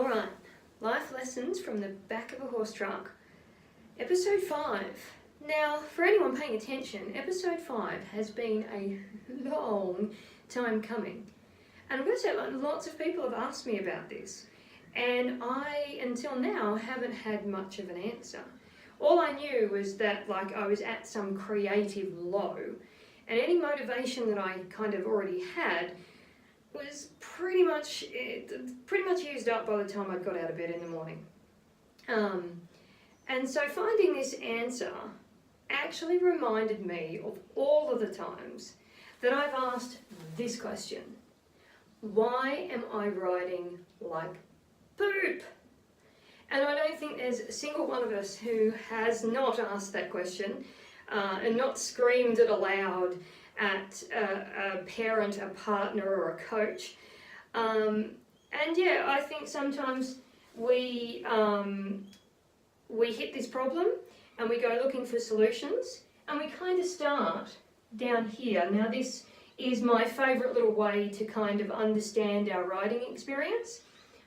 Alright, life lessons from the back of a horse truck, episode 5. Now, for anyone paying attention, episode 5 has been a long time coming. And I'm going to say, lots of people have asked me about this, and I, until now, haven't had much of an answer. All I knew was that I was at some creative low, and any motivation that I kind of already had was pretty much used up by the time I got out of bed in the morning. And so finding this answer actually reminded me of all of the times that I've asked this question: why am I riding like poop? And I don't think there's a single one of us who has not asked that question and not screamed it aloud at a parent, a partner, or a coach. And yeah, I think sometimes we hit this problem and we go looking for solutions, and we kind of start down here. Now, this is my favourite little way to kind of understand our riding experience.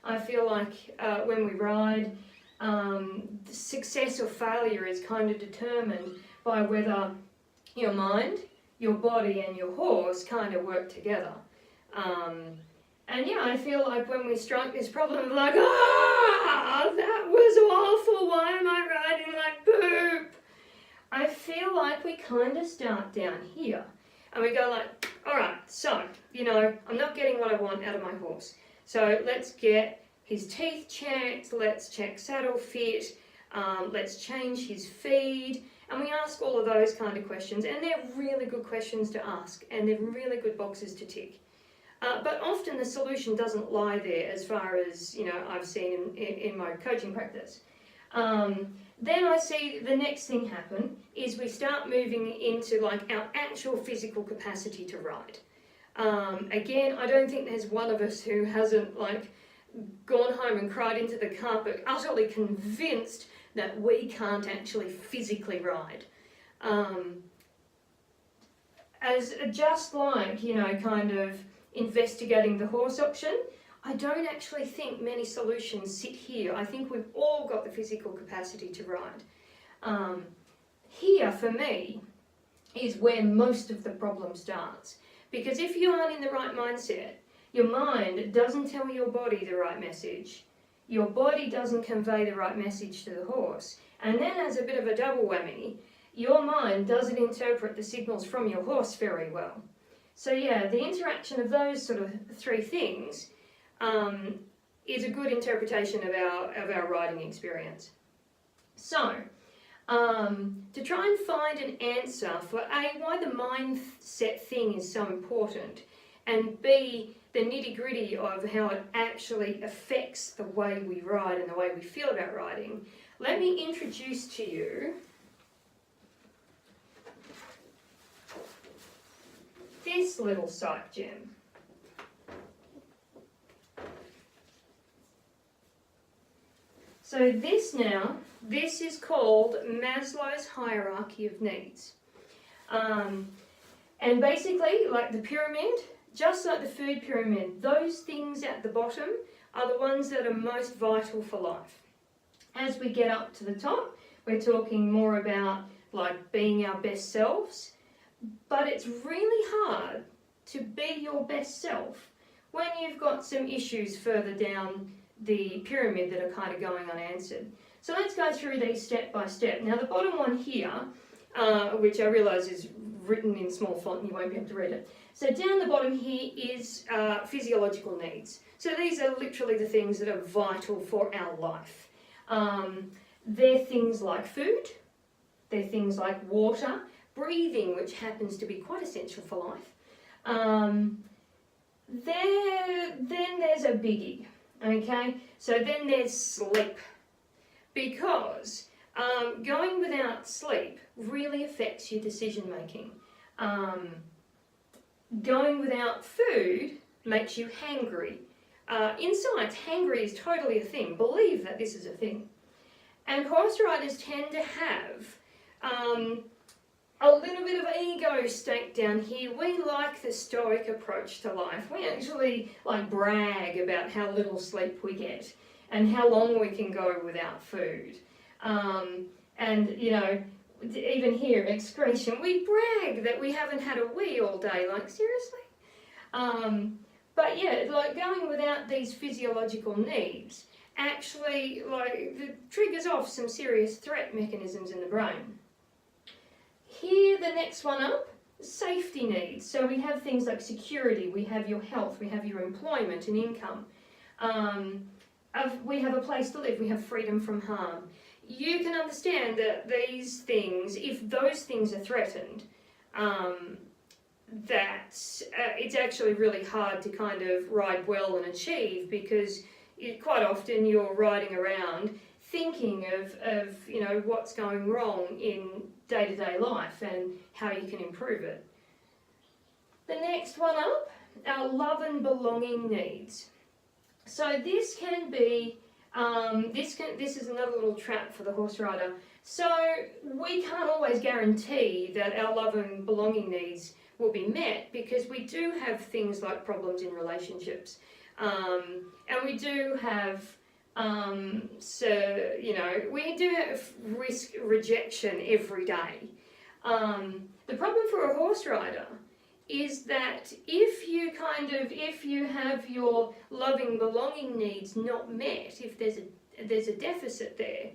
I feel like when we ride, success or failure is kind of determined by whether your mind, your body and your horse kind of work together. And yeah, I feel like when we strike this problem, like, that was awful, why am I riding like poop? I feel like we kind of start down here and we go like, alright, so, I'm not getting what I want out of my horse. So let's get his teeth checked, let's check saddle fit, let's change his feed. And we ask all of those kind of questions, and they're really good questions to ask, and they're really good boxes to tick. But often the solution doesn't lie there, as far as I've seen in my coaching practice. Then I see the next thing happen is we start moving into our actual physical capacity to ride. Again, I don't think there's one of us who hasn't gone home and cried into the carpet, utterly convinced that we can't actually physically ride. As just kind of investigating the horse option, I don't actually think many solutions sit here. I think we've all got the physical capacity to ride. Here, for me, is where most of the problem starts. Because if you aren't in the right mindset, your mind doesn't tell your body the right message. Your body doesn't convey the right message to the horse. And then, as a bit of a double whammy, your mind doesn't interpret the signals from your horse very well. So yeah, the interaction of those sort of three things is a good interpretation of our riding experience. So, to try and find an answer for A, why the mindset thing is so important, and B, the nitty-gritty of how it actually affects the way we ride and the way we feel about riding, let me introduce to you this little psych gem. So this is called Maslow's hierarchy of needs. And basically, like the pyramid, just like the food pyramid, those things at the bottom are the ones that are most vital for life. As we get up to the top, we're talking more about being our best selves, but it's really hard to be your best self when you've got some issues further down the pyramid that are kind of going unanswered. So let's go through these step by step. Now the bottom one here, which I realise is written in small font and you won't be able to read it. So down the bottom here is physiological needs. So these are literally the things that are vital for our life. They're things like food, they're things like water, breathing, which happens to be quite essential for life. Then there's a biggie, okay? So then there's sleep, because going without sleep really affects your decision making. Going without food makes you hangry. In science, hangry is totally a thing. Believe that this is a thing. And horse riders tend to have a little bit of ego staked down here. We like the stoic approach to life. We actually brag about how little sleep we get. and how long we can go without food. And, you know, even here, excretion, we brag that we haven't had a wee all day, like seriously? But yeah, like going without these physiological needs actually triggers off some serious threat mechanisms in the brain. Here, the next one up, safety needs. So we have things like security, we have your health, we have your employment and income. We have a place to live, we have freedom from harm. You can understand that these things, if those things are threatened, that it's actually really hard to kind of ride well and achieve, because quite often you're riding around thinking of you know, what's going wrong in day-to-day life and how you can improve it. The next one up, our love and belonging needs. So this can be, this is another little trap for the horse rider. So we can't always guarantee that our love and belonging needs will be met, because we do have things like problems in relationships, and we do have so, you know, we do have risk rejection every day. The problem for a horse rider is that if you have your loving belonging needs not met, if there's a deficit there,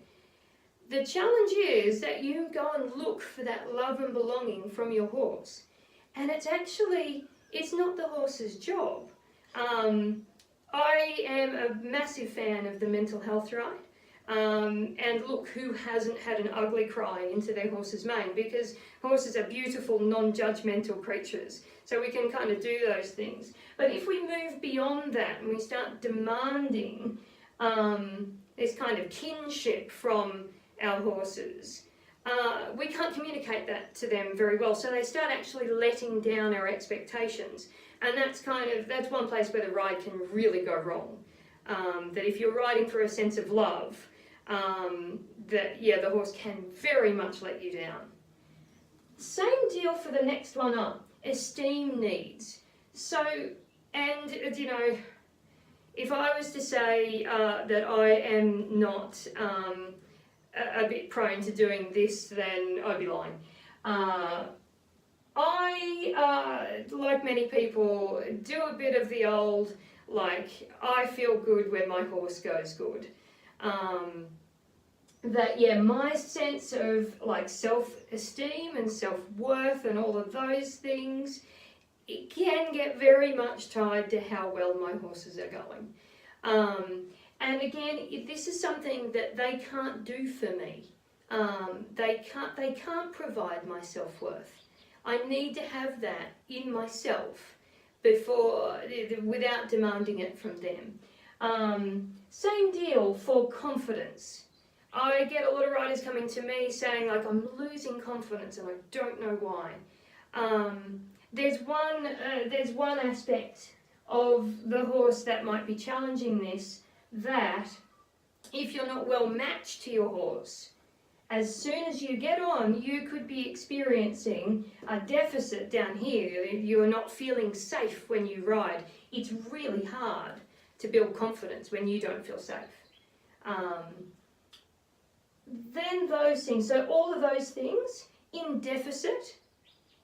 the challenge is that you go and look for that love and belonging from your horse, and it's not the horse's job. I am a massive fan of the mental health ride, and look, who hasn't had an ugly cry into their horse's mane, because horses are beautiful, non-judgmental creatures, so we can kind of do those things. But if we move beyond that and we start demanding this kind of kinship from our horses, we can't communicate that to them very well, so they start actually letting down our expectations. And that's one place where the ride can really go wrong. That if you're riding for a sense of love, the horse can very much let you down. Same deal for the next one up, esteem needs. So, and you know, if I was to say that I am not a bit prone to doing this, then I'd be lying. I, like many people, do a bit of the old, like, I feel good when my horse goes good. My sense of, like, self-esteem and self-worth and all of those things, it can get very much tied to how well my horses are going. And again, this is something that they can't do for me. They can't provide my self-worth. I need to have that in myself without demanding it from them. Same deal for confidence. I get a lot of riders coming to me saying, like, I'm losing confidence and I don't know why. There's one aspect of the horse that might be challenging this, that if you're not well matched to your horse, as soon as you get on, you could be experiencing a deficit down here. You are not feeling safe when you ride. It's really hard to build confidence when you don't feel safe. Then those things, so all of those things in deficit,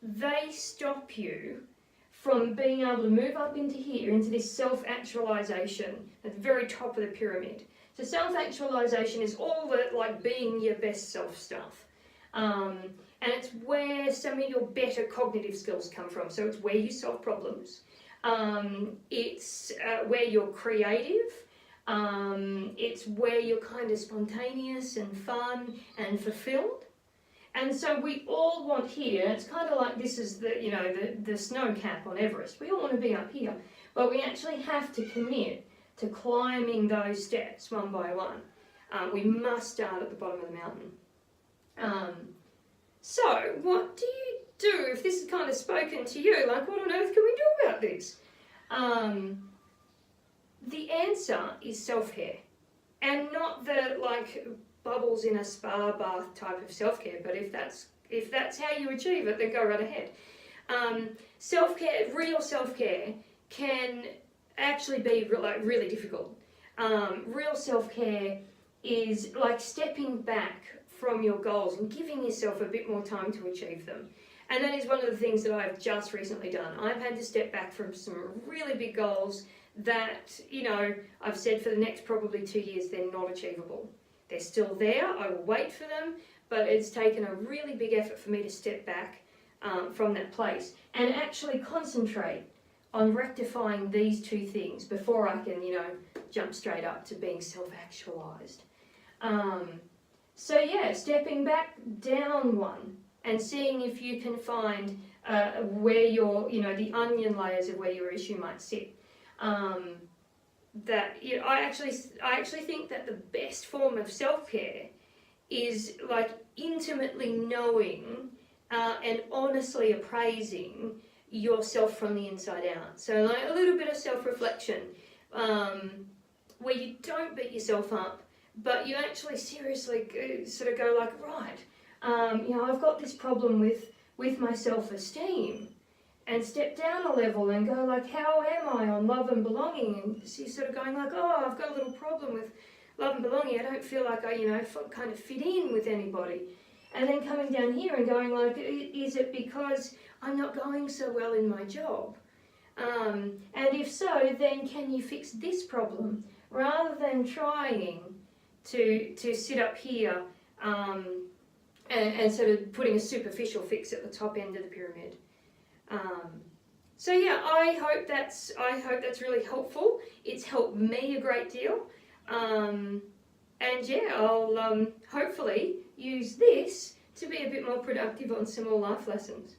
they stop you from being able to move up into here, into this self-actualization at the very top of the pyramid. So self-actualization is all the, like, being your best self stuff. And it's where some of your better cognitive skills come from. So it's where you solve problems. It's where you're creative. It's where you're kind of spontaneous and fun and fulfilled. And so we all want here, it's kind of like this is the snow cap on Everest. We all want to be up here, but we actually have to commit to climbing those steps one by one. We must start at the bottom of the mountain. So what do you do if this has kind of spoken to you? Like, what on earth can we do about this? The answer is self-care, and not the, like, bubbles in a spa bath type of self-care, but if that's how you achieve it, then go right ahead. Self-care, real self-care, can actually be really difficult. Real self-care is like stepping back from your goals and giving yourself a bit more time to achieve them. And that is one of the things that I've just recently done. I've had to step back from some really big goals that, you know, I've said for the next probably 2 years they're not achievable. They're still there, I will wait for them, but it's taken a really big effort for me to step back from that place and actually concentrate on rectifying these two things before I can, you know, jump straight up to being self-actualized. So yeah, stepping back down one and seeing if you can find where your, you know, the onion layers of where your issue might sit. That, you know, I actually think that the best form of self-care is like intimately knowing and honestly appraising yourself from the inside out. So like a little bit of self-reflection where you don't beat yourself up, but you actually seriously sort of go like, right, you know, I've got this problem with my self-esteem, and step down a level and go like, how am I on love and belonging? And so you're sort of going like, oh, I've got a little problem with love and belonging. I don't feel like I, you know, kind of fit in with anybody. And then coming down here and going like, is it because I'm not going so well in my job? And if so, then can you fix this problem? Rather than trying to sit up here and sort of putting a superficial fix at the top end of the pyramid. So yeah, I hope that's really helpful. It's helped me a great deal. And yeah, I'll hopefully use this to be a bit more productive on some more life lessons.